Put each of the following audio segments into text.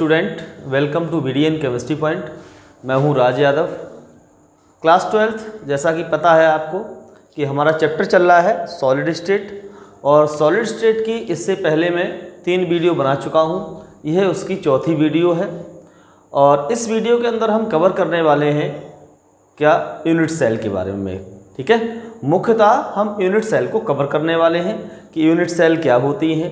Student, welcome to BDN chemistry point. मैं हूं राज Yadav. Class 12th, जैसा कि पता है आपको कि हमारा चैप्टर चल रहा है सॉलिड स्टेट, और सॉलिड स्टेट की इससे पहले मैं 3 वीडियो बना चुका हूं। यह उसकी चौथी वीडियो है और इस वीडियो के अंदर हम कवर करने वाले हैं क्या, यूनिट सेल के बारे में। ठीक है, मुख्यतः हम यूनिट सेल को कवर करने वाले हैं कि यूनिट सेल क्या होती हैं,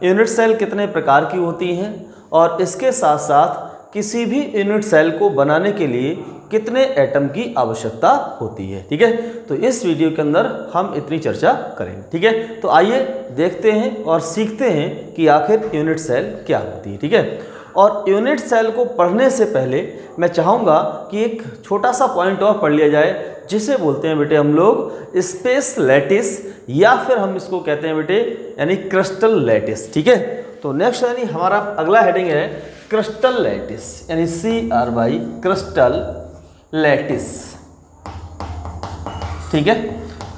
यूनिट सेल कितने प्रकार की होती हैं, और इसके साथ साथ किसी भी यूनिट सेल को बनाने के लिए कितने एटम की आवश्यकता होती है। ठीक है, तो इस वीडियो के अंदर हम इतनी चर्चा करेंगे। ठीक है, तो आइए देखते हैं और सीखते हैं कि आखिर यूनिट सेल क्या होती है। ठीक है, और यूनिट सेल को पढ़ने से पहले मैं चाहूँगा कि एक छोटा सा पॉइंट और पढ़ लिया जाए, जिसे बोलते हैं बेटे हम लोग स्पेस लैटिस, या फिर हम इसको कहते हैं बेटे यानी क्रिस्टल लैटिस। ठीक है, तो नेक्स्ट यानी हमारा अगला हेडिंग है क्रिस्टल लैटिस, यानी CRY क्रिस्टल लैटिस। ठीक है,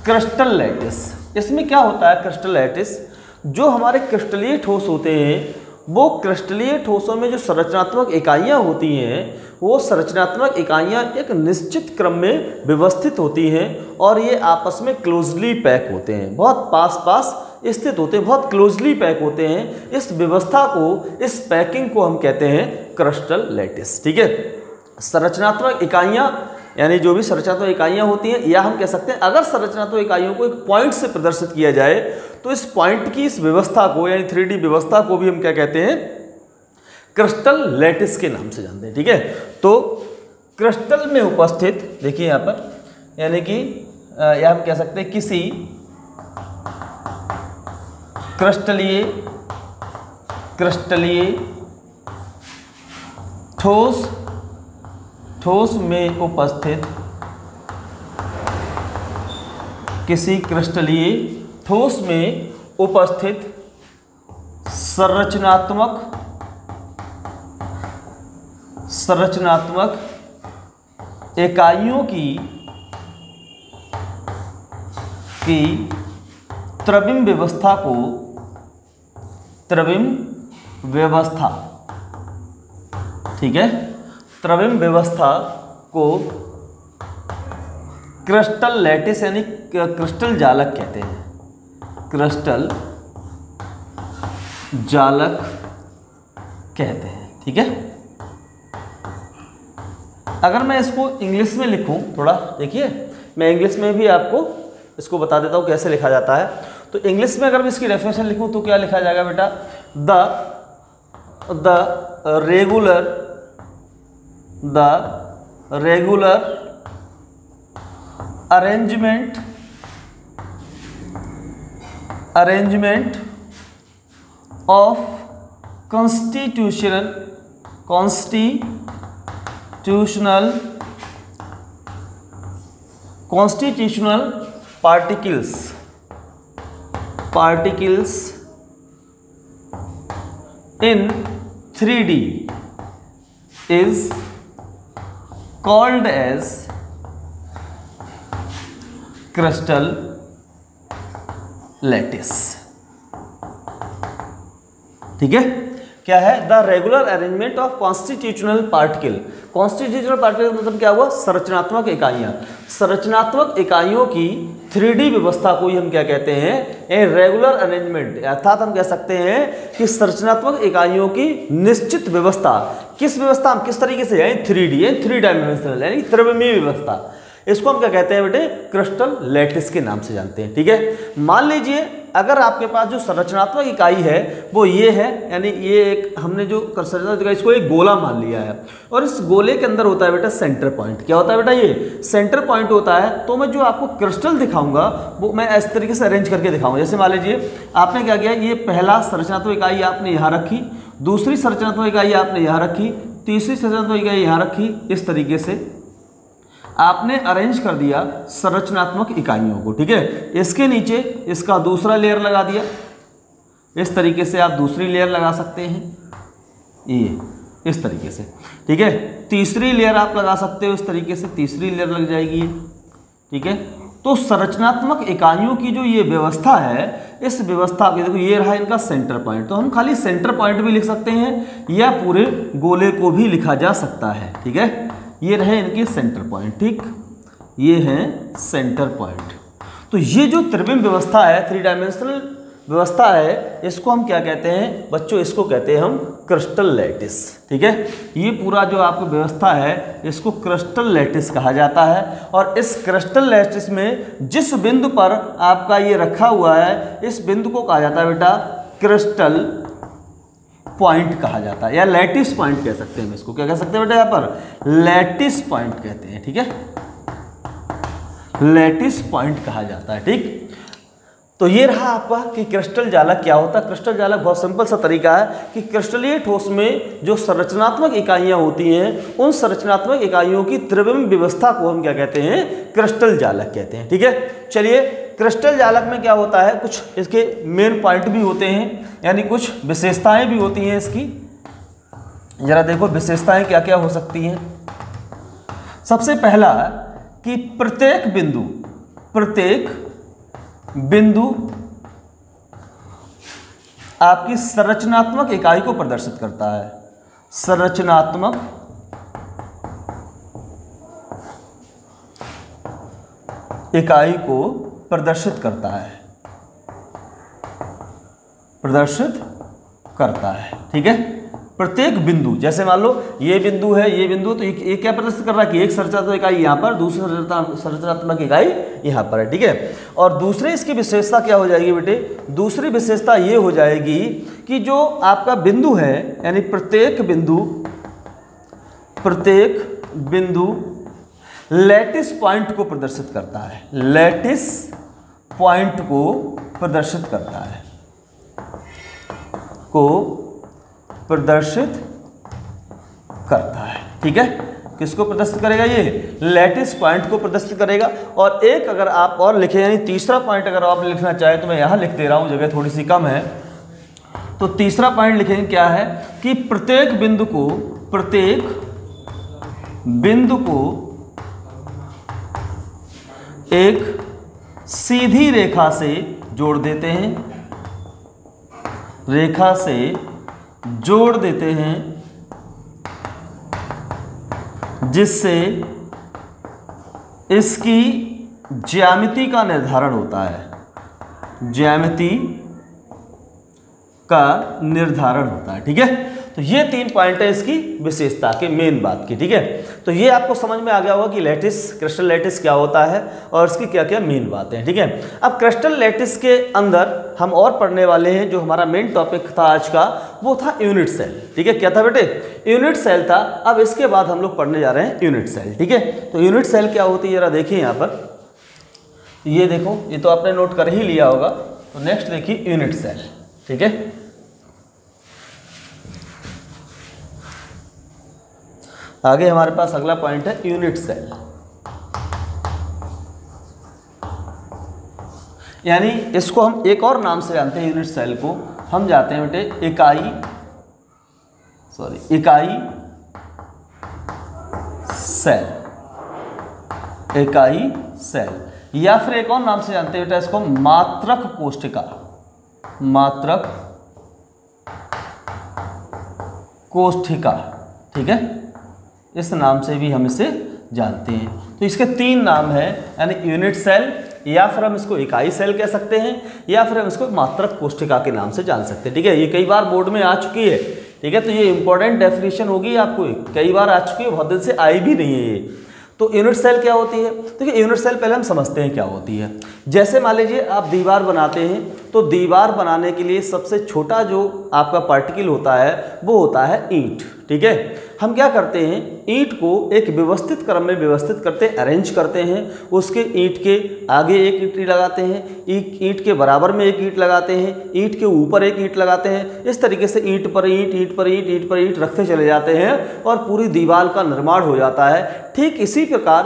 क्रिस्टल लैटिस, इसमें क्या होता है? क्रिस्टल लैटिस, जो हमारे क्रिस्टलीय ठोस होते हैं, वो क्रिस्टलीय ठोसों में जो संरचनात्मक इकाइयाँ होती हैं, वो संरचनात्मक इकाइयाँ एक निश्चित क्रम में व्यवस्थित होती हैं और ये आपस में क्लोजली पैक होते हैं, बहुत पास पास स्थित होते हैं, बहुत क्लोजली पैक होते हैं। इस व्यवस्था को, इस पैकिंग को हम कहते हैं क्रिस्टल लैटिस। ठीक है, संरचनात्मक इकाइयाँ यानी जो भी संरचनात्मक इकाइयाँ होती हैं, या हम कह सकते हैं अगर संरचनात्मक इकाइयों को एक पॉइंट से प्रदर्शित किया जाए तो इस पॉइंट की, इस व्यवस्था को यानी 3D व्यवस्था को भी हम क्या कहते हैं? क्रिस्टल लैटिस के नाम से जानते हैं। ठीक है, तो क्रिस्टल में उपस्थित, देखिए यहाँ पर, यानी कि या हम कह सकते हैं किसी क्रिस्टलीय ठोस में उपस्थित, किसी क्रिस्टलीय ठोस में उपस्थित संरचनात्मक इकाइयों की त्रिविम व्यवस्था को, त्रिविम व्यवस्था, ठीक है, त्रिविम व्यवस्था को क्रिस्टल लैटिस यानी क्रिस्टल जालक कहते हैं, क्रिस्टल जालक कहते हैं। ठीक है, अगर मैं इसको इंग्लिश में लिखूं, थोड़ा देखिए, मैं इंग्लिश में भी आपको इसको बता देता हूं कैसे लिखा जाता है। तो इंग्लिश में अगर मैं इसकी डेफिनेशन लिखूं तो क्या लिखा जाएगा बेटा? The regular arrangement of constitutional particles in 3D is called as crystal lattice। ठीक है, क्या है? The regular arrangement of constitutional particle. Constitutional particle मतलब क्या हुआ? संरचनात्मक इकाइयाँ। संरचनात्मक इकाइयों की 3D व्यवस्था को ही हम क्या कहते हैं? ए रेगुलर अरेंजमेंट, अर्थात हम कह सकते हैं कि संरचनात्मक इकाइयों की निश्चित व्यवस्था। किस व्यवस्था? किस तरीके से? यानी 3D, 3 डायमेंशनल यानी त्रिविमीय व्यवस्था। इसको हम क्या कहते हैं बेटे? क्रिस्टल लैटिस के नाम से जानते हैं। ठीक है, मान लीजिए अगर आपके पास जो संरचनात्मक इकाई है वो ये है, यानी ये एक हमने जो संरचनात्मक इकाई, इसको एक गोला मान लिया है, और इस गोले के अंदर होता है बेटा सेंटर पॉइंट। क्या होता है बेटा? ये सेंटर पॉइंट होता है। तो मैं जो आपको क्रिस्टल दिखाऊंगा वो मैं इस तरीके से अरेंज करके दिखाऊंगा। जैसे मान लीजिए आपने क्या किया, ये पहला संरचनात्मक इकाई आपने यहाँ रखी, दूसरी संरचनात्मक इकाई आपने यहाँ रखी, तीसरी संरचनात्मक इकाई यहाँ रखी। इस तरीके से आपने अरेंज कर दिया संरचनात्मक इकाइयों को। ठीक है, इसके नीचे इसका दूसरा लेयर लगा दिया, इस तरीके से आप दूसरी लेयर लगा सकते हैं, ये इस तरीके से। ठीक है, तीसरी लेयर आप लगा सकते हो इस तरीके से, तीसरी लेयर लग जाएगी। ठीक है, तो संरचनात्मक इकाइयों की जो ये व्यवस्था है, इस व्यवस्था के, देखो ये रहा इनका सेंटर पॉइंट, तो हम खाली सेंटर पॉइंट भी लिख सकते हैं या पूरे गोले को भी लिखा जा सकता है। ठीक है, ये रहे इनके सेंटर पॉइंट। ठीक, ये है सेंटर पॉइंट। तो ये जो त्रिविम व्यवस्था है, 3 डायमेंशनल व्यवस्था है, इसको हम क्या कहते हैं बच्चों? इसको कहते हैं हम क्रिस्टल लैटिस। ठीक है, ये पूरा जो आपकी व्यवस्था है इसको क्रिस्टल लैटिस कहा जाता है। और इस क्रिस्टल लैटिस में जिस बिंदु पर आपका ये रखा हुआ है, इस बिंदु को कहा जाता है बेटा क्रिस्टल पॉइंट कहा जाता है, या लैटिस पॉइंट कह सकते हैं हम इसको। क्या कह सकते हैं बेटा? यहाँ पर लैटिस पॉइंट कहते हैं। ठीक है, लैटिस पॉइंट कहा जाता है। ठीक, तो ये रहा आपका कि क्रिस्टल जालक क्या होता है। क्रिस्टल जालक बहुत सिंपल सा तरीका है कि क्रिस्टलीय ठोस में जो संरचनात्मक इकाइयां होती हैं, उन संरचनात्मक इकाइयों की त्रिविम व्यवस्था को हम क्या कहते हैं? क्रिस्टल जालक कहते हैं। ठीक है, चलिए क्रिस्टल जालक में क्या होता है, कुछ इसके मेन पॉइंट भी होते हैं, यानी कुछ विशेषताएं भी होती हैं इसकी। जरा देखो विशेषताएं क्या क्या हो सकती हैं। सबसे पहला कि प्रत्येक बिंदु आपकी संरचनात्मक इकाई को प्रदर्शित करता है। संरचनात्मक इकाई को प्रदर्शित करता है। ठीक है, प्रत्येक बिंदु, जैसे मान लो ये बिंदु है, ये बिंदु, तो ये क्या प्रदर्शित कर रहा है कि एक संरचनात्मक इकाई यहाँ पर, दूसरी संरचनात्मक इकाई यहाँ पर है। ठीक है, और दूसरे इसकी विशेषता क्या हो जाएगी बेटे? दूसरी विशेषता ये हो जाएगी कि जो आपका बिंदु है, यानी प्रत्येक बिंदु लैटिस पॉइंट को प्रदर्शित करता है। लैटिस पॉइंट को प्रदर्शित करता है। ठीक है, किसको प्रदर्शित करेगा? ये लैटिस पॉइंट को प्रदर्शित करेगा। और एक अगर आप और लिखें, यानी तीसरा पॉइंट अगर आप लिखना चाहें, तो मैं यहाँ लिख दे रहा हूँ, जगह थोड़ी सी कम है, तो तीसरा पॉइंट लिखेंगे क्या है कि प्रत्येक बिंदु को एक सीधी रेखा से जोड़ देते हैं, जिससे इसकी ज्यामिति का निर्धारण होता है। ठीक है, तो ये 3 पॉइंट है इसकी विशेषता के, मेन बात की। ठीक है, तो ये आपको समझ में आ गया होगा कि क्रिस्टल लैटिस क्या होता है और इसकी क्या क्या मेन बातें हैं। ठीक है, अब क्रिस्टल लैटिस के अंदर हम और पढ़ने वाले हैं, जो हमारा मेन टॉपिक था आज का, वो था यूनिट सेल। ठीक है, क्या था बेटे? यूनिट सेल था। अब इसके बाद हम लोग पढ़ने जा रहे हैं यूनिट सेल। ठीक है, तो यूनिट सेल क्या होती है जरा देखिए यहाँ पर, ये देखो, ये तो आपने नोट कर ही लिया होगा। तो नेक्स्ट देखिए यूनिट सेल। ठीक है, आगे हमारे पास अगला पॉइंट है यूनिट सेल, यानी इसको हम एक और नाम से जानते हैं। यूनिट सेल को हम जानते हैं बेटे इकाई सेल, या फिर एक और नाम से जानते हैं बेटा इसको मात्रक कोष्ठिका। ठीक है, इस नाम से भी हम इसे जानते हैं। तो इसके 3 नाम हैं, यानी यूनिट सेल, या फिर हम इसको इकाई सेल कह सकते हैं, या फिर हम इसको मात्रक कोष्ठिका के नाम से जान सकते हैं। ठीक है, ये कई बार बोर्ड में आ चुकी है। ठीक है, तो ये इंपॉर्टेंट डेफिनेशन होगी, आपको कई बार आ चुकी है, बहुत दिन से आई भी नहीं है ये। तो यूनिट सेल क्या होती है? देखिए, यूनिट सेल पहले हम समझते हैं क्या होती है। जैसे मान लीजिए आप दीवार बनाते हैं, तो दीवार बनाने के लिए सबसे छोटा जो आपका पार्टिकल होता है वो होता है ईंट। ठीक है, हम क्या करते हैं, ईंट को एक व्यवस्थित क्रम में व्यवस्थित करते हैं, अरेंज करते हैं। उसके ईंट के आगे एक ईंट लगाते हैं, ईंट के बराबर में एक ईंट लगाते हैं, ईंट के ऊपर एक ईंट लगाते हैं। इस तरीके से ईंट पर ईंट रखते चले जाते हैं और पूरी दीवार का निर्माण हो जाता है। ठीक इसी प्रकार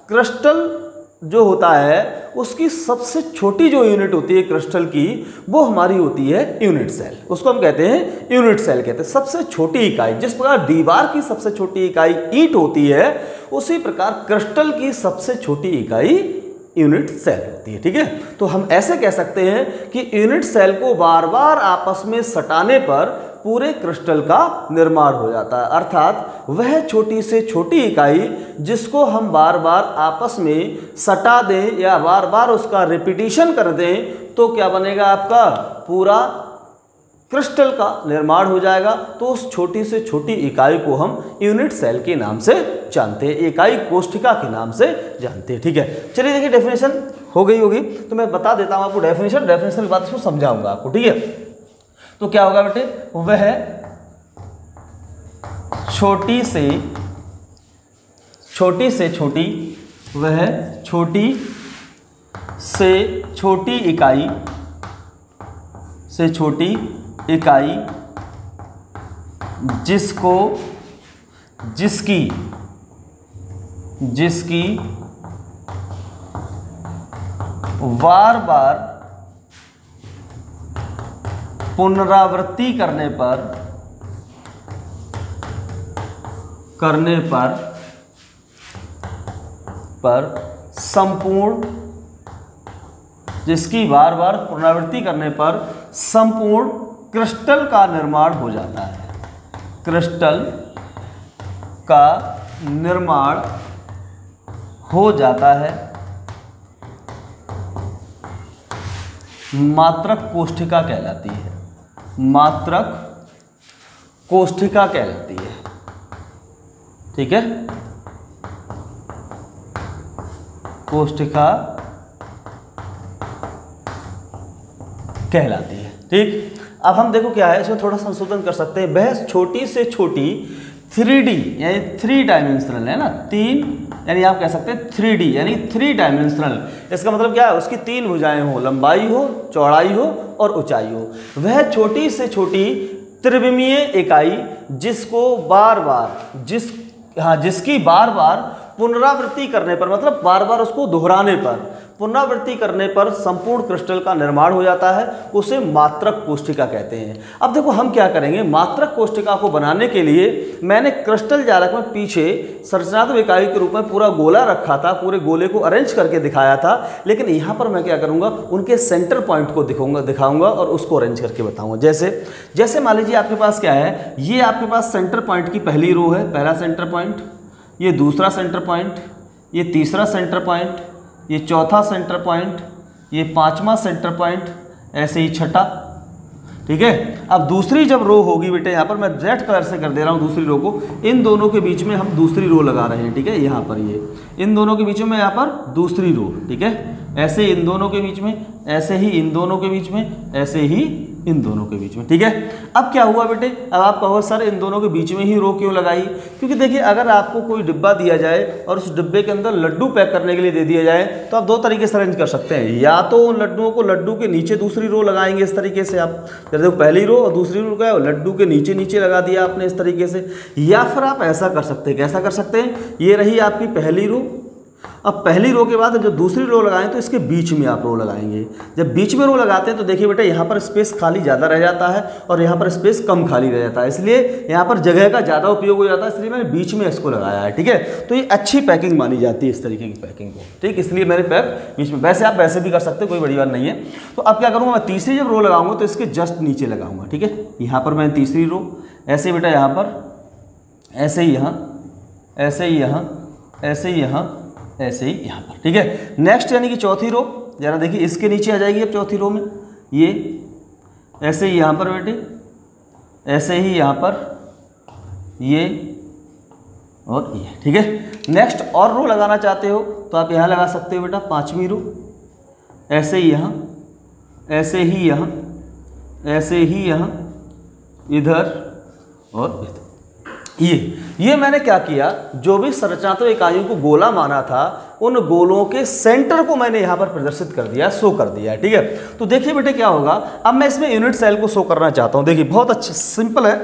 क्रिस्टल जो होता है, उसकी सबसे छोटी जो यूनिट होती है क्रिस्टल की, वो हमारी होती है यूनिट सेल। उसको हम कहते हैं यूनिट सेल कहते हैं, सबसे छोटी इकाई। जिस प्रकार दीवार की सबसे छोटी इकाई ईंट होती है, उसी प्रकार क्रिस्टल की सबसे छोटी इकाई यूनिट सेल होती है। ठीक है, तो हम ऐसे कह सकते हैं कि यूनिट सेल को बार बार आपस में सटाने पर पूरे क्रिस्टल का निर्माण हो जाता है, अर्थात वह छोटी से छोटी इकाई जिसको हम बार बार आपस में सटा दें या बार बार उसका रिपीटिशन कर दें तो क्या बनेगा, आपका पूरा क्रिस्टल का निर्माण हो जाएगा। तो उस छोटी से छोटी इकाई को हम यूनिट सेल के नाम से जानते हैं, इकाई कोष्ठिका के नाम से जानते हैं। ठीक है, चलिए देखिए डेफिनेशन हो गई होगी तो मैं बता देता हूं आपको डेफिनेशन के बाद इसको समझाऊंगा आपको। ठीक है, तो क्या होगा बेटे, वह छोटी से छोटी इकाई जिसकी बार बार पुनरावृत्ति करने पर संपूर्ण क्रिस्टल का निर्माण हो जाता है। क्रिस्टल का निर्माण हो जाता है, मात्रक कोष्ठिका कहलाती है। मात्रक कोष्ठिका कहलाती है। ठीक है, कोष्ठिका कहलाती है। ठीक, अब हम देखो क्या है, इसमें थोड़ा संशोधन कर सकते हैं। वह छोटी से छोटी 3D यानी 3 डायमेंशनल है ना, 3 यानी आप कह सकते हैं 3D यानी 3 डायमेंशनल। इसका मतलब क्या है, उसकी 3 भुजाएं हो, लंबाई हो, चौड़ाई हो और ऊंचाई हो। वह छोटी से छोटी त्रिविमीय इकाई जिसकी बार बार पुनरावृत्ति करने पर, मतलब बार बार उसको दोहराने पर, पुनरावृत्ति करने पर संपूर्ण क्रिस्टल का निर्माण हो जाता है, उसे मात्रक कोष्ठिका कहते हैं। अब देखो हम क्या करेंगे, मात्रक कोष्ठिका को बनाने के लिए मैंने क्रिस्टल जालक में पीछे संरचनात्मक इकाई के रूप में पूरा गोला रखा था, पूरे गोले को अरेंज करके दिखाया था। लेकिन यहाँ पर मैं क्या करूँगा, उनके सेंटर पॉइंट को दिखाऊंगा और उसको अरेंज करके बताऊँगा। जैसे मान लीजिए आपके पास क्या है, ये आपके पास सेंटर पॉइंट की पहली रो है, पहला सेंटर पॉइंट, ये दूसरा सेंटर पॉइंट, ये तीसरा सेंटर पॉइंट, ये चौथा सेंटर पॉइंट, ये पांचवा सेंटर पॉइंट, ऐसे ही छठा। ठीक है, अब दूसरी जब रो होगी बेटे, यहाँ पर मैं रेड कलर से कर दे रहा हूँ दूसरी रो को, इन दोनों के बीच में हम दूसरी रो लगा रहे हैं। ठीक है, यहाँ पर ये इन दोनों के बीच में यहाँ पर दूसरी रो। ठीक है, ऐसे इन दोनों के बीच में, ऐसे ही इन दोनों के बीच में, ऐसे ही इन दोनों के बीच में। ठीक है, अब क्या हुआ बेटे, अब आप कहो सर इन दोनों के बीच में ही रो क्यों लगाई, क्योंकि देखिए अगर आपको कोई डिब्बा दिया जाए और उस डिब्बे के अंदर लड्डू पैक करने के लिए दे दिया जाए तो आप दो तरीके से अरेंज कर सकते हैं। या तो उन लड्डुओं को लड्डू के नीचे दूसरी रो लगाएंगे इस तरीके से, आप जैसे पहली रो और दूसरी रो क्या है, लड्डू के नीचे नीचे लगा दिया आपने इस तरीके से। या फिर आप ऐसा कर सकते हैं, कैसा कर सकते हैं, ये रही आपकी पहली रो, अब पहली रो के बाद जब दूसरी रो लगाएं तो इसके बीच में आप रो लगाएंगे। जब बीच में रो लगाते हैं तो देखिए बेटा यहाँ पर स्पेस खाली ज़्यादा रह जाता है और यहाँ पर स्पेस कम खाली रह जाता है, इसलिए यहाँ पर जगह का ज़्यादा उपयोग हो जाता है, इसलिए मैंने बीच में इसको लगाया है। ठीक है, तो ये अच्छी पैकिंग मानी जाती है इस तरीके की पैकिंग को। ठीक, इसलिए मैंने पैक बीच में, वैसे आप वैसे भी कर सकते हो, कोई बड़ी बात नहीं है। तो अब क्या करूँगा, मैं तीसरी जब रो लगाऊंगा तो इसके जस्ट नीचे लगाऊंगा। ठीक है, यहाँ पर मैं तीसरी रो ऐसे बेटा, यहाँ पर ऐसे ही, यहाँ ऐसे ही, यहाँ ऐसे ही, यहाँ ऐसे ही, यहाँ पर। ठीक है, नेक्स्ट यानी कि चौथी रो जरा देखिए, इसके नीचे आ जाएगी अब चौथी रो में, ये ऐसे ही यहाँ पर बेटे, ऐसे ही यहाँ पर, ये और ये। ठीक है, नेक्स्ट और रो लगाना चाहते हो तो आप यहाँ लगा सकते हो बेटा, पांचवी रो, ऐसे ही यहाँ, ऐसे ही यहाँ, ऐसे ही यहाँ, इधर और इधर। ये मैंने क्या किया, जो भी संरचनात्मक इकाइयों को गोला माना था उन गोलों के सेंटर को मैंने यहाँ पर प्रदर्शित कर दिया, शो कर दिया। ठीक है, तो देखिए बेटे क्या होगा, अब मैं इसमें यूनिट सेल को शो करना चाहता हूँ। देखिए बहुत अच्छा सिंपल है,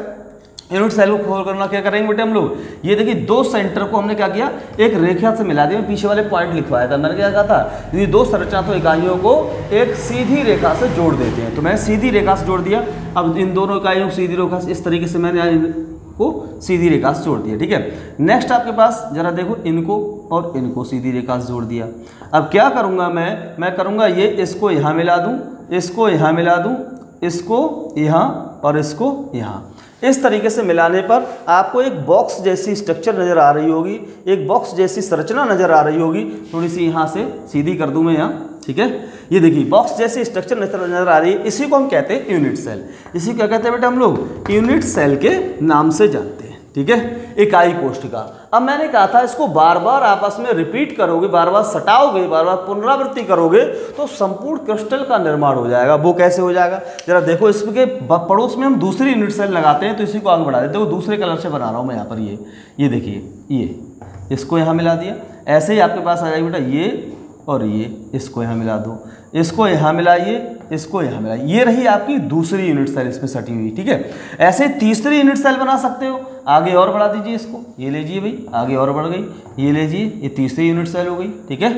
यूनिट सेल को शो करना क्या करेंगे बेटे हम लोग, ये देखिए दो सेंटर को हमने क्या किया, एक रेखा से मिला दिया। पीछे वाले पॉइंट लिखवाया था मैंने, क्या कहा था, ये दो संरचनात्मक इकाइयों को एक सीधी रेखा से जोड़ देते हैं, तो मैं सीधी रेखा से जोड़ दिया। अब इन दोनों इकाइयों को सीधी रेखा से इस तरीके से मैंने को सीधी रेखा से जोड़ दिया। ठीक है, नेक्स्ट आपके पास जरा देखो, इनको और इनको सीधी रेखा से जोड़ दिया। अब क्या करूँगा मैं करूँगा ये, इसको यहाँ मिला दूँ, इसको यहाँ मिला दूँ, इसको यहाँ और इसको यहाँ। इस तरीके से मिलाने पर आपको एक बॉक्स जैसी स्ट्रक्चर नज़र आ रही होगी, एक बॉक्स जैसी संरचना नज़र आ रही होगी। थोड़ी सी यहाँ से सीधी कर दूँ मैं यहाँ, ठीक है। ये देखिए बॉक्स जैसी स्ट्रक्चर नज़र आ रही है, इसी को हम कहते हैं यूनिट सेल। इसी क्या कहते हैं बेटा हम लोग? यूनिट सेल के नाम से जानते हैं, ठीक है। इकाई कोशिका। अब मैंने कहा था इसको बार बार आपस में रिपीट करोगे, बार बार सटाओगे, बार बार पुनरावृत्ति करोगे तो संपूर्ण क्रिस्टल का निर्माण हो जाएगा। वो कैसे हो जाएगा जरा देखो। इसके पड़ोस में हम दूसरी यूनिट सेल लगाते हैं, तो इसी को आगे बढ़ा देते हैं। दूसरे कलर से बना रहा हूँ मैं यहाँ पर, ये देखिए, ये इसको यहाँ मिला दिया। ऐसे ही आपके पास आ जाएगी बेटा ये और ये, इसको यहाँ मिला दो, इसको यहाँ मिलाइए, इसको यहाँ मिलाइए। ये रही आपकी दूसरी यूनिट सेल इसमें सटी हुई, ठीक है। ऐसे तीसरी यूनिट सेल बना सकते हो। आगे और बढ़ा दीजिए इसको, ये लीजिए भाई, आगे और बढ़ गई, ये लीजिए, ये तीसरी यूनिट सेल हो गई, ठीक है।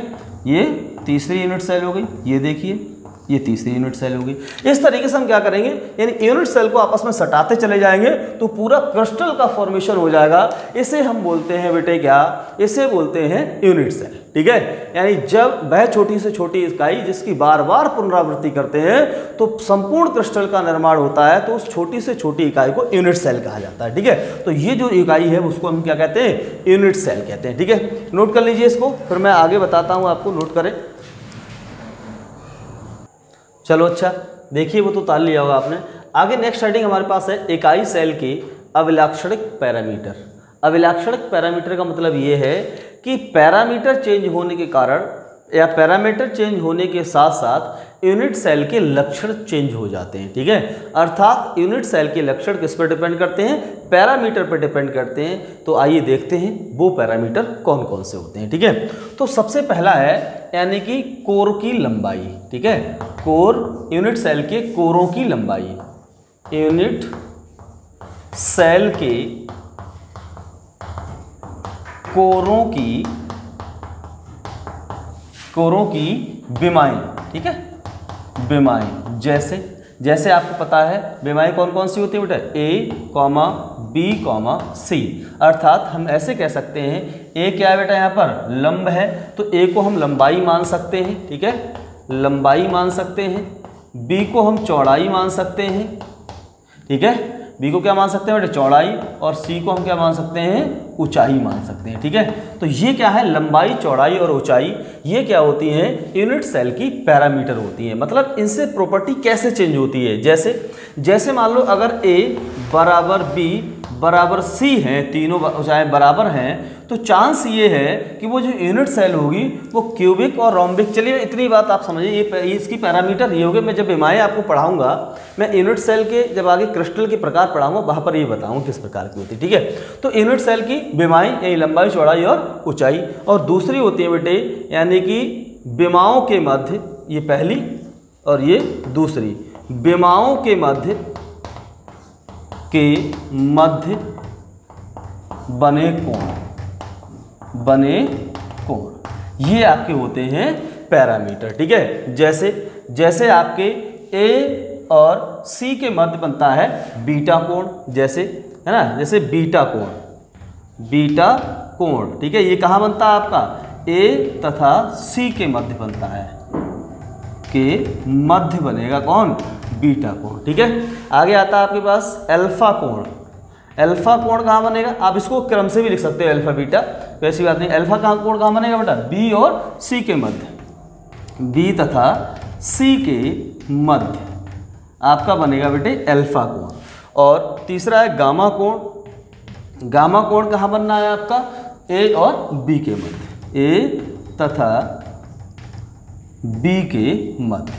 ये तीसरी यूनिट सेल हो गई, ये देखिए, ये तीसरी यूनिट सेल हो गई। इस तरीके से हम क्या करेंगे, यानी यूनिट सेल को आपस में सटाते चले जाएंगे तो पूरा क्रिस्टल का फॉर्मेशन हो जाएगा। इसे हम बोलते हैं बेटे क्या? इसे बोलते हैं यूनिट सेल, ठीक है। यानी जब वह छोटी से छोटी इकाई जिसकी बार बार पुनरावृत्ति करते हैं तो संपूर्ण क्रिस्टल का निर्माण होता है, तो उस छोटी से छोटी इकाई को यूनिट सेल कहा जाता है, ठीक है। तो ये जो इकाई है उसको हम क्या कहते हैं? यूनिट सेल कहते हैं, ठीक है। नोट कर लीजिए इसको, फिर मैं आगे बताता हूँ आपको, नोट करें। चलो अच्छा, देखिए वो तो ताल लिया होगा आपने। आगे नेक्स्ट हेडिंग हमारे पास है इकाई सेल के अभिलाक्षणिक पैरामीटर। अभिलाक्षणिक पैरामीटर का मतलब ये है कि पैरामीटर चेंज होने के कारण या पैरामीटर चेंज होने के साथ साथ यूनिट सेल के लक्षण चेंज हो जाते हैं, ठीक है। अर्थात यूनिट सेल के लक्षण किस पर डिपेंड करते हैं? पैरामीटर पर डिपेंड करते हैं। तो आइए देखते हैं वो पैरामीटर कौन कौन से होते हैं, ठीक है। तो सबसे पहला है यानी कि कोर की लंबाई, ठीक है। कोर, यूनिट सेल के कोरों की लंबाई, यूनिट सेल के कोरों की विमाएं, ठीक है। विमाएं जैसे आपको पता है विमाएं कौन कौन सी होती है बेटा? A, B, C। अर्थात हम ऐसे कह सकते हैं, A क्या है बेटा? यहाँ पर लंब है, तो A को हम लंबाई मान सकते हैं, ठीक है, लंबाई मान सकते हैं। B को हम चौड़ाई मान सकते हैं, ठीक है। B को क्या मान सकते हैं बेटा? चौड़ाई। और C को हम क्या मान सकते हैं? ऊंचाई मान सकते हैं, ठीक है। तो ये क्या है? लंबाई, चौड़ाई और ऊंचाई, ये क्या होती हैं? यूनिट सेल की पैरामीटर होती हैं। मतलब इनसे प्रॉपर्टी कैसे चेंज होती है? जैसे मान लो अगर A बराबर B बराबर C हैं, तीनों ऊंचाई बराबर हैं, तो चांस ये है कि वो जो यूनिट सेल होगी वो क्यूबिक और रोम्बिक। चलिए इतनी बात आप समझिए, ये इसकी पैरामीटर ये होगी। मैं जब विमाएं आपको पढ़ाऊंगा, मैं यूनिट सेल के जब आगे क्रिस्टल के प्रकार पढ़ाऊंगा वहाँ पर ये बताऊंगा किस प्रकार की होती है, ठीक है। तो यूनिट सेल की विमाएं यानी लंबाई, चौड़ाई और ऊंचाई। और दूसरी होती है बेटे यानी कि विमाओं के मध्य, ये पहली और ये दूसरी, विमाओं के मध्य बने कोण, ये आपके होते हैं पैरामीटर, ठीक है। जैसे आपके A और C के मध्य बनता है बीटा कोण, जैसे है ना, जैसे बीटा कोण, ठीक है। ये कहाँ बनता है आपका? A तथा C के मध्य बनता है, के मध्य बनेगा कौन? बीटा कोण, ठीक है। आगे आता है आपके पास अल्फा कोण। अल्फा कोण कहाँ बनेगा? आप इसको क्रम से भी लिख सकते हो, अल्फा बीटा, वैसी बात नहीं। अल्फा कोण कहाँ बनेगा बेटा? B और C के मध्य, B तथा C के मध्य आपका बनेगा बेटे अल्फा कोण। और तीसरा है गामा कोण। गामा कोण कहाँ बनना है आपका? A और B के मध्य, A तथा B के मध्य,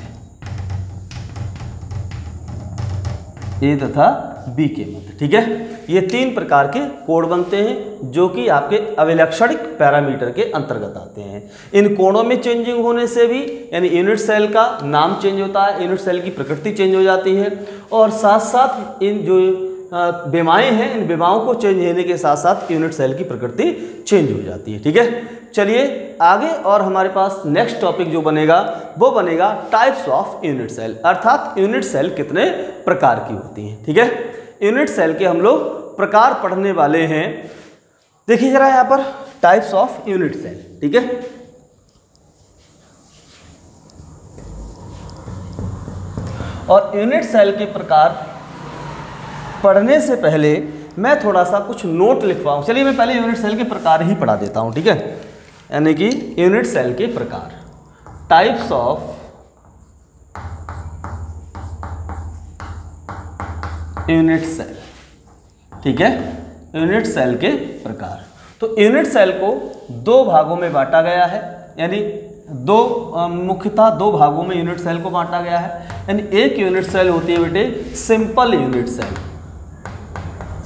A तथा B के मध्य, ठीक है। ये तीन प्रकार के कोण बनते हैं जो कि आपके अभिलक्षणिक पैरामीटर के अंतर्गत आते हैं। इन कोणों में चेंजिंग होने से भी यानी यूनिट सेल का नाम चेंज होता है, यूनिट सेल की प्रकृति चेंज हो जाती है, और साथ साथ इन जो विमाएं हैं, इन विमाओं को चेंज होने के साथ साथ यूनिट सेल की प्रकृति चेंज हो जाती है, ठीक है। चलिए आगे, और हमारे पास नेक्स्ट टॉपिक जो बनेगा वो बनेगा टाइप्स ऑफ यूनिट सेल, अर्थात यूनिट सेल कितने प्रकार की होती हैं, ठीक है। यूनिट सेल के हम लोग प्रकार पढ़ने वाले हैं। देखिए जरा यहाँ पर टाइप्स ऑफ यूनिट सेल, ठीक है। और यूनिट सेल के प्रकार पढ़ने से पहले मैं थोड़ा सा कुछ नोट लिखवाऊँ। चलिए मैं पहले यूनिट सेल के प्रकार ही पढ़ा देता हूँ, ठीक है। यानी कि यूनिट सेल के प्रकार, टाइप्स ऑफ यूनिट सेल, ठीक है। यूनिट सेल के प्रकार, तो यूनिट सेल को दो भागों में बांटा गया है, यानी मुख्यतः दो भागों में यूनिट सेल को बांटा गया है। यानी एक यूनिट सेल होती है बेटे simple unit cell,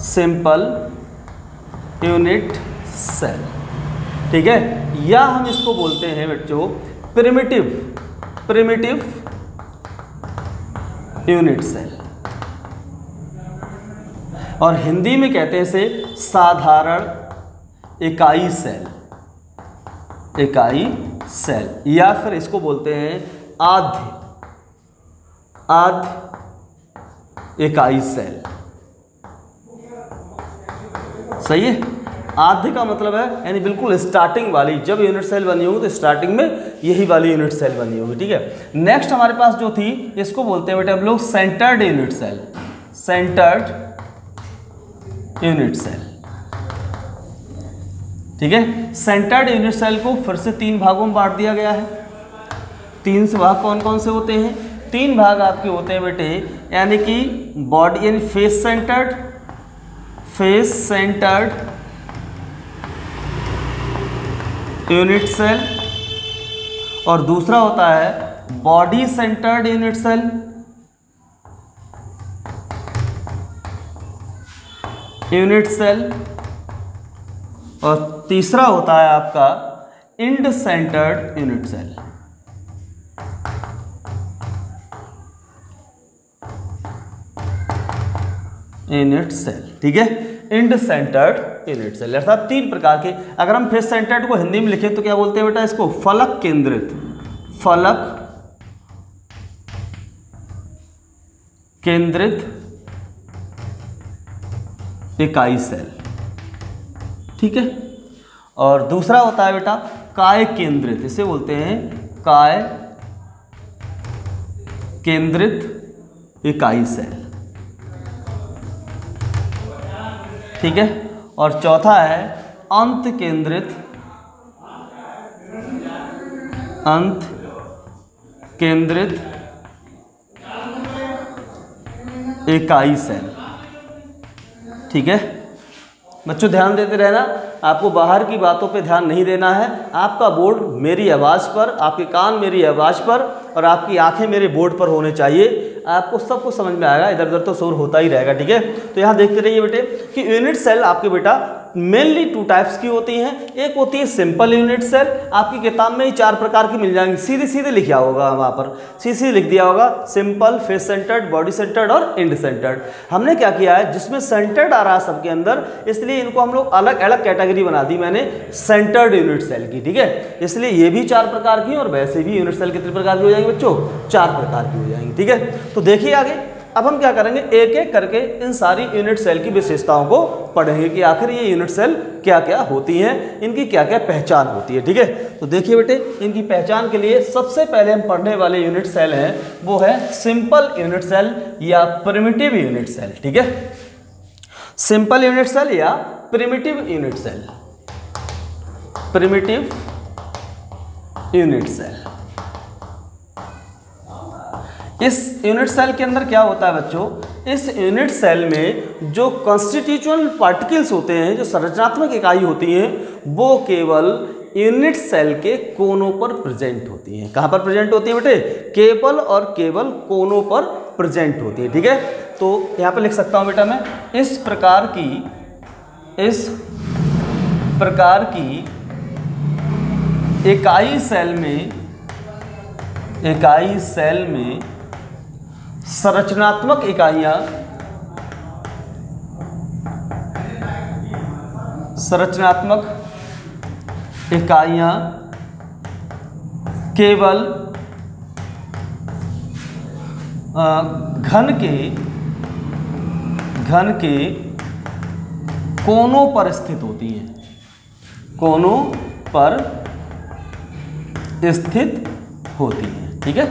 simple unit cell, ठीक है। या हम इसको बोलते हैं बच्चों प्रिमिटिव यूनिट सेल, और हिंदी में कहते हैं इसे साधारण इकाई सेल, इकाई सेल, या फिर इसको बोलते हैं आध इकाई सेल। सही है। आधे का मतलब है यानी बिल्कुल स्टार्टिंग वाली, जब यूनिट सेल बनी होगी तो स्टार्टिंग में यही वाली यूनिट सेल बनी होगी, ठीक है। नेक्स्ट हमारे पास जो थी इसको बोलते हैं बेटे हम लोग centered unit cell, centered unit cell, ठीक है। सेंटर्ड यूनिट सेल को फिर से तीन भागों में बांट दिया गया है। तीन से भाग कौन कौन से होते हैं? तीन भाग आपके होते हैं बेटे, यानी कि बॉडी यानी फेस सेंटर्ड यूनिट सेल, और दूसरा होता है बॉडी सेंटर्ड यूनिट सेल, और तीसरा होता है आपका end centered unit cell. Unit cell, ठीक है। इंड सेंटर्ड यूनिट सेल, अर्थात तीन प्रकार के। अगर हम फेस सेंटर्ड को हिंदी में लिखें तो क्या बोलते हैं बेटा इसको? फलक केंद्रित इकाई सेल, ठीक है। और दूसरा होता है बेटा काय केंद्रित, इसे बोलते हैं काय केंद्रित इकाई सेल, ठीक है। और चौथा है अंत केंद्रित इकाई सेल, ठीक है। बच्चों ध्यान देते रहना, आपको बाहर की बातों पे ध्यान नहीं देना है। आपका बोर्ड मेरी आवाज़ पर, आपके कान मेरी आवाज़ पर और आपकी आंखें मेरे बोर्ड पर होने चाहिए। आपको सब कुछ समझ में आएगा, इधर उधर तो शोर होता ही रहेगा, ठीक है। तो यहाँ देखते रहिए बेटे कि यूनिट सेल आपके बेटा मेनली टू टाइप्स की होती हैं। एक होती है सिंपल यूनिट सेल, आपकी किताब में ही चार प्रकार की मिल जाएंगी, सीधे सीधे लिखा होगा वहाँ पर, सीधे लिख दिया होगा simple, face centred, body centred और इंड सेंटर्ड। हमने क्या किया है, जिसमें सेंटर्ड आ रहा है सबके अंदर, इसलिए इनको हम लोग अलग अलग कैटेगरी बना दी मैंने सेंटर्ड यूनिट सेल की, ठीक है। इसलिए ये भी चार प्रकार की और वैसे भी यूनिट सेल कितने प्रकार की हो जाएंगे बच्चों? चार प्रकार की हो जाएंगी, ठीक है। तो देखिए आगे, अब हम क्या करेंगे, एक एक करके इन सारी यूनिट सेल की विशेषताओं को पढ़ेंगे कि आखिर ये यूनिट सेल क्या क्या होती हैं, इनकी क्या क्या पहचान होती है, ठीक है। तो देखिए बेटे, इनकी पहचान के लिए सबसे पहले हम पढ़ने वाले यूनिट सेल हैं वो है सिंपल यूनिट सेल या प्रिमिटिव यूनिट सेल, ठीक है। सिंपल यूनिट सेल या primitive unit cell, primitive unit cell. इस यूनिट सेल के अंदर क्या होता है बच्चों, इस यूनिट सेल में जो कॉन्स्टिट्यूशनल पार्टिकल्स होते हैं, जो संरचनात्मक इकाई होती हैं, वो केवल यूनिट सेल के कोनों पर प्रेजेंट होती हैं। कहाँ पर प्रेजेंट होती हैं बेटे? केवल और केवल कोनों पर प्रेजेंट होती है, ठीक है। तो यहाँ पर लिख सकता हूँ बेटा मैं, इस प्रकार की इकाई सेल में संरचनात्मक इकाइयां केवल घन के कोनों पर स्थित होती हैं, कोनों पर स्थित होती है। ठीक है,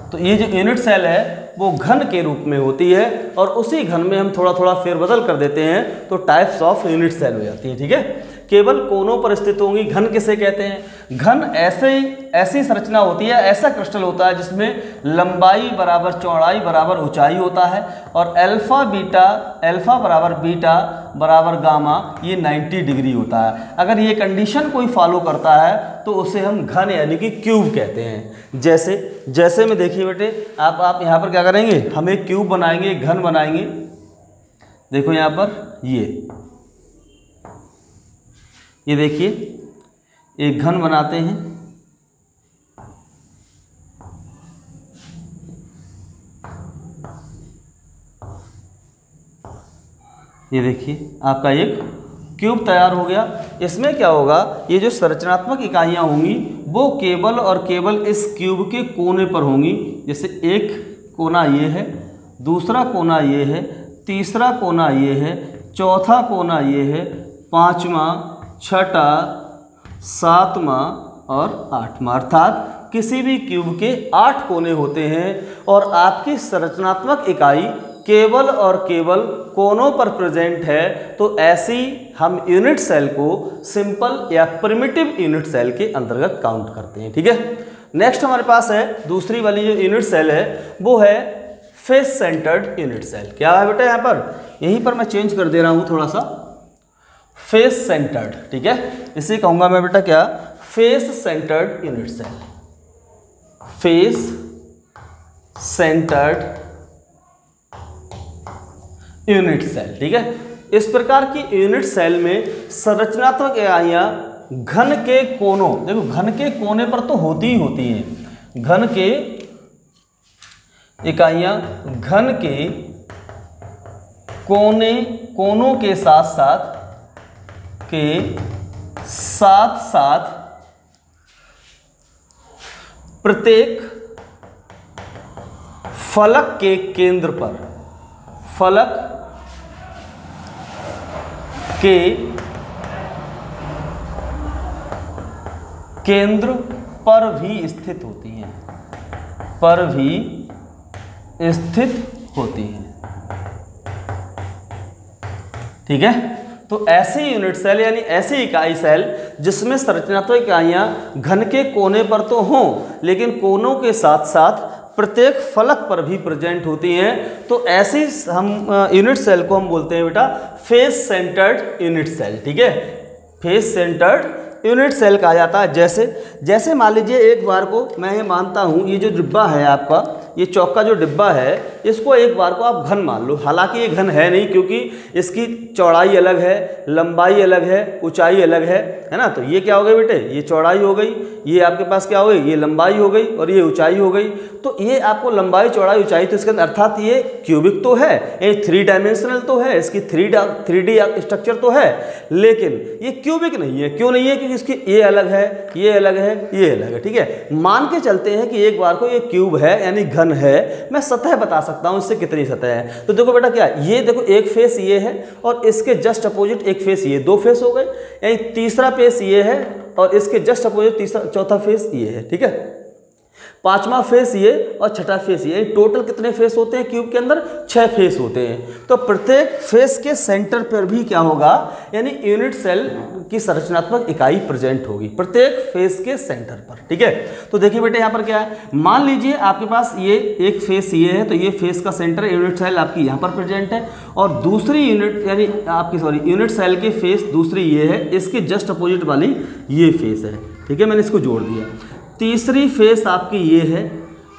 तो ये जो यूनिट सेल है वो घन के रूप में होती है और उसी घन में हम थोड़ा थोड़ा फेरबदल कर देते हैं तो टाइप्स ऑफ यूनिट सेल हो जाती है। ठीक है, केवल कोनों पर स्थित होंगी। घन किसे कहते हैं? घन ऐसी संरचना होती है, ऐसा क्रिस्टल होता है जिसमें लंबाई बराबर चौड़ाई बराबर ऊंचाई होता है और अल्फा बराबर बीटा बराबर गामा ये 90 डिग्री होता है। अगर ये कंडीशन कोई फॉलो करता है तो उसे हम घन यानी कि क्यूब कहते हैं। जैसे में देखिए बेटे, आप यहाँ पर क्या करेंगे, हम एक क्यूब बनाएंगे, घन बनाएंगे। देखो यहाँ पर ये देखिए एक घन बनाते हैं। ये देखिए आपका एक क्यूब तैयार हो गया। इसमें क्या होगा, ये जो संरचनात्मक इकाइयाँ होंगी वो केवल और केवल इस क्यूब के कोने पर होंगी। जैसे एक कोना ये है, दूसरा कोना ये है, तीसरा कोना ये है, चौथा कोना ये है, पाँचवा, छठा, सातवां और आठवां, अर्थात किसी भी क्यूब के 8 कोने होते हैं और आपकी संरचनात्मक इकाई केवल और केवल कोनों पर प्रेजेंट है। तो ऐसी हम यूनिट सेल को सिंपल या प्रिमिटिव यूनिट सेल के अंतर्गत काउंट करते हैं। ठीक है, नेक्स्ट हमारे पास है दूसरी वाली जो यूनिट सेल है वो है फेस सेंटर्ड यूनिट सेल। क्या है बेटा, यहाँ पर यहीं पर मैं चेंज कर दे रहा हूँ थोड़ा सा, फेस सेंटर्ड। ठीक है, इसे कहूँगा मैं बेटा क्या, face centered unit cell. Face centered unit cell. ठीक है, इस प्रकार की यूनिट सेल में संरचनात्मक इकाइयाँ घन के कोनों, देखो घन के कोने पर तो होती ही होती हैं। घन के इकाइयाँ घन के कोनों के साथ साथ प्रत्येक फलक के केंद्र पर, फलक के केंद्र पर भी स्थित होती हैं, ठीक है, तो ऐसी यूनिट सेल यानी ऐसी इकाई सेल जिसमें संरचनात्मक इकाइयां घन के कोने पर तो हों लेकिन कोनों के साथ साथ प्रत्येक फलक पर भी प्रेजेंट होती हैं, तो ऐसी हम यूनिट सेल को हम बोलते हैं बेटा फेस सेंटर्ड यूनिट सेल। ठीक है, फेस सेंटर्ड यूनिट सेल कहा जाता है। जैसे मान लीजिए एक बार को मैं ये मानता हूँ, ये जो डिब्बा है आपका, ये चौक का जो डिब्बा है, इसको एक बार को आप घन मान लो। हालांकि ये घन है नहीं क्योंकि इसकी चौड़ाई अलग है, लंबाई अलग है, ऊंचाई अलग है ना। तो ये क्या हो गई बेटे, ये चौड़ाई हो गई, ये आपके पास क्या हो गई, ये लंबाई हो गई और ये ऊंचाई हो गई। तो ये आपको लंबाई चौड़ाई ऊंचाई, तो इसके अंदर अर्थात ये क्यूबिक तो है, ये 3 डायमेंशनल तो है, इसकी 3D स्ट्रक्चर तो है, लेकिन ये क्यूबिक नहीं है। क्यों नहीं है? क्योंकि इसकी ये अलग है, ये अलग है, ये अलग है। ठीक है, मान के चलते हैं कि एक बार को ये क्यूब है यानी घन है, मैं सतह बता सकता हूँ इससे कितनी सतह है। तो देखो बेटा क्या, ये देखो एक फेस ये है और इसके जस्ट अपोजिट एक फेस ये, 2 फेस हो गए, यानी तीसरा फेस ये है और इसके जस्ट अपोजिट चौथा फेस ये है। ठीक है, 5वां फेस ये और छठा फेस ये, टोटल कितने फेस होते हैं क्यूब के अंदर? 6 फेस होते हैं। तो प्रत्येक फेस के सेंटर पर भी क्या होगा, यानी यूनिट सेल की संरचनात्मक इकाई प्रेजेंट होगी प्रत्येक फेस के सेंटर पर। ठीक है, तो देखिए बेटे यहाँ पर क्या है, मान लीजिए आपके पास ये एक फेस ये है, तो ये फेस का सेंटर यूनिट सेल आपकी यहाँ पर प्रेजेंट है और दूसरी यूनिट यानी आपकी यूनिट सेल की फेस दूसरी ये है, इसके जस्ट अपोजिट वाली ये फेस है। ठीक है, मैंने इसको जोड़ दिया। तीसरी फेस आपकी ये है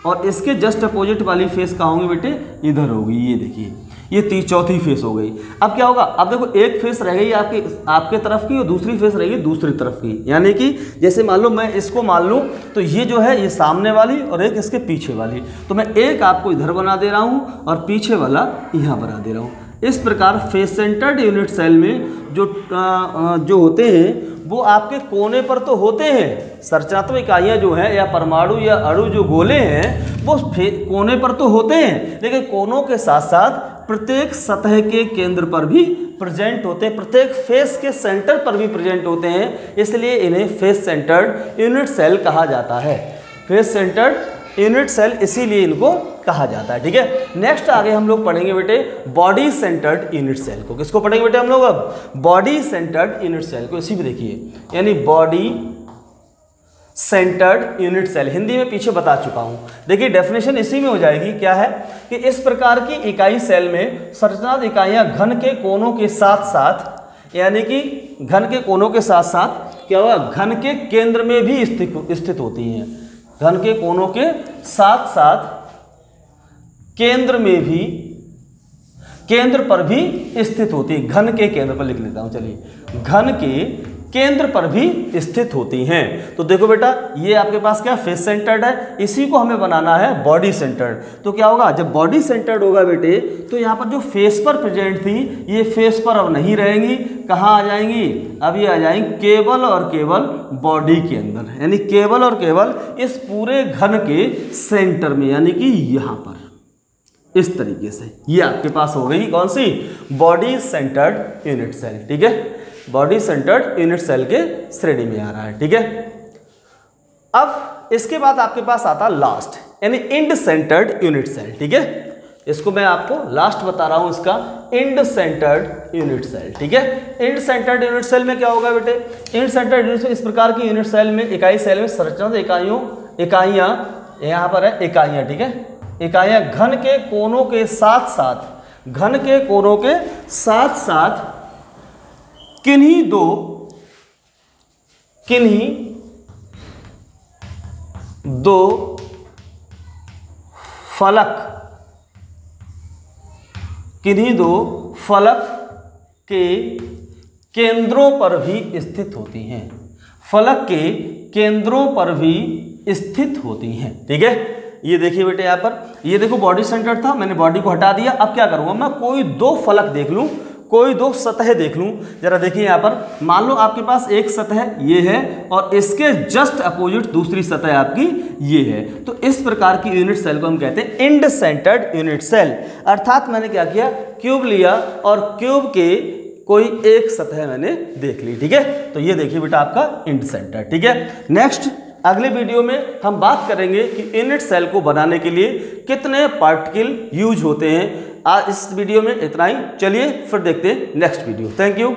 और इसके जस्ट अपोजिट वाली फेस कहाँ होंगी बेटे, इधर होगी। ये देखिए, ये चौथी फेस हो गई। अब क्या होगा, अब देखो एक फेस रह गई आपके तरफ की और दूसरी फेस रहेगी दूसरी तरफ की। यानी कि जैसे मान लो मैं इसको मान लूँ तो ये जो है ये सामने वाली और एक इसके पीछे वाली, तो मैं एक आपको इधर बना दे रहा हूँ और पीछे वाला यहाँ बना दे रहा हूँ। इस प्रकार फेस सेंटर्ड यूनिट सेल में जो होते हैं वो आपके कोने पर तो होते हैं, संरचनात्मक इकाइयाँ जो हैं या परमाणु या अणु जो गोले हैं वो कोने पर तो होते हैं, लेकिन कोनों के साथ साथ प्रत्येक सतह के केंद्र पर भी प्रेजेंट होते हैं, प्रत्येक फेस के सेंटर पर भी प्रेजेंट होते हैं, इसलिए इन्हें फेस सेंटर्ड यूनिट सेल कहा जाता है। फेस सेंटर्ड यूनिट सेल इसीलिए इनको कहा जाता है। ठीक है, नेक्स्ट आगे हम लोग पढ़ेंगे बेटे बॉडी सेंटर्ड यूनिट सेल को। किसको पढ़ेंगे बेटे हम लोग अब? बॉडी सेंटर्ड यूनिट सेल को। इसी में देखिए, यानी body centred unit cell, Hindi में पीछे बता चुका हूं। देखिए डेफिनेशन इसी में हो जाएगी, क्या है कि इस प्रकार की इकाई सेल में संरचनात्मक इकाइयां घन के कोनों के साथ साथ, यानी कि घन के कोनों के साथ साथ क्या होगा, घन के केंद्र में भी स्थित होती हैं। घन के कोनों के साथ साथ केंद्र में भी, केंद्र पर भी स्थित होती है। घन के केंद्र पर लिख लेता हूं, चलिए, घन के केंद्र पर भी स्थित होती हैं। तो देखो बेटा, ये आपके पास क्या फेस सेंटर्ड है, इसी को हमें बनाना है बॉडी सेंटर्ड। तो क्या होगा, जब बॉडी सेंटर्ड होगा बेटे, तो यहाँ पर जो फेस पर प्रेजेंट थी, ये फेस पर अब नहीं रहेंगी। कहाँ आ जाएंगी? अब ये आ जाएंगी केवल और केवल बॉडी के अंदर, यानी केवल और केवल इस पूरे घन के सेंटर में, यानी कि यहाँ पर इस तरीके से ये आपके पास हो गई कौन सी? Body centred unit cell. ठीक है, बॉडी सेंटर्ड यूनिट सेल के श्रेणी में आ रहा है। ठीक है, अब इसके बाद आपके पास आता लास्ट, यानी इंड सेंटर्ड यूनिट सेल। ठीक है, इसको मैं आपको लास्ट बता रहा हूं, इसका इंड सेंटर्ड यूनिट सेल। ठीक है, इंड सेंटर्ड यूनिट सेल में क्या होगा बेटे? इंड सेंटर्ड यूनिट सेल इस प्रकार की यूनिट सेल में, इकाई सेल में संरचनात्मक इकाइयां यहां पर है, इकाइयां। ठीक है, इकाइयां घन के कोनों के साथ साथ, घन के कोनों के साथ साथ किन्हीं दो फलक, किन्हीं दो फलक के केंद्रों पर भी स्थित होती हैं। फलक के केंद्रों पर भी स्थित होती हैं। ठीक है, ये देखिए बेटे, यहाँ पर ये देखो बॉडी सेंटर था, मैंने बॉडी को हटा दिया। अब क्या करूँगा मैं? कोई दो फलक देख लूँ, कोई दो सतह देख लूं। जरा देखिए यहाँ पर, मान लो आपके पास एक सतह ये है और इसके जस्ट अपोजिट दूसरी सतह आपकी ये है। तो इस प्रकार की यूनिट सेल को हम कहते हैं इंड सेंटर्ड यूनिट सेल। अर्थात मैंने क्या किया, क्यूब लिया और क्यूब के कोई एक सतह मैंने देख ली। ठीक है, तो ये देखिए बेटा आपका इंड सेंटर। ठीक है, नेक्स्ट अगले वीडियो में हम बात करेंगे कि यूनिट सेल को बनाने के लिए कितने पार्टिकल यूज होते हैं। आज इस वीडियो में इतना ही, चलिए फिर देखते हैं नेक्स्ट वीडियो। Thank you.